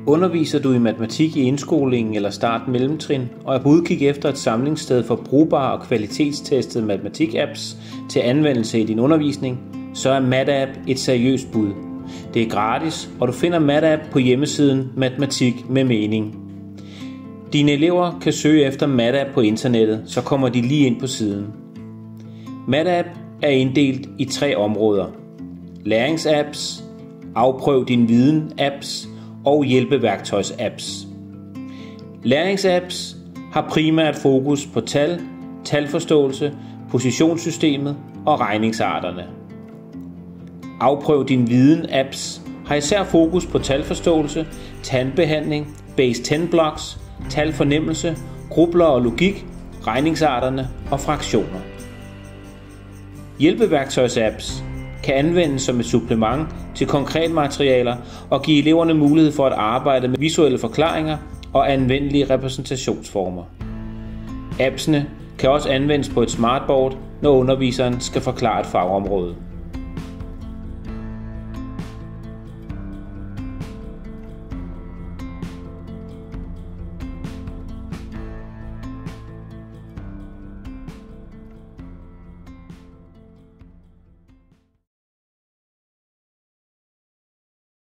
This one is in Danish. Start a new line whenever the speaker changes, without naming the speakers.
Underviser du i matematik i indskolingen eller start mellemtrin og er på udkig efter et samlingssted for brugbare og kvalitetstestede matematik-apps til anvendelse i din undervisning, så er MatApp et seriøst bud. Det er gratis, og du finder MatApp på hjemmesiden Matematik med Mening. Dine elever kan søge efter MatApp på internettet, så kommer de lige ind på siden. MatApp er inddelt i 3 områder: læringsapps, afprøv din viden-apps og hjælpeværktøjs-apps. Læringsapps har primært fokus på tal, talforståelse, positionssystemet og regningsarterne. Afprøv din viden-apps har især fokus på talforståelse, tandbehandling, base 10 blocks, talfornemmelse, grubler og logik, regningsarterne og fraktioner. Hjælpeværktøjs-apps kan anvendes som et supplement til konkrete materialer og give eleverne mulighed for at arbejde med visuelle forklaringer og anvendelige repræsentationsformer. Appsene kan også anvendes på et smartboard, når underviseren skal forklare et fagområde.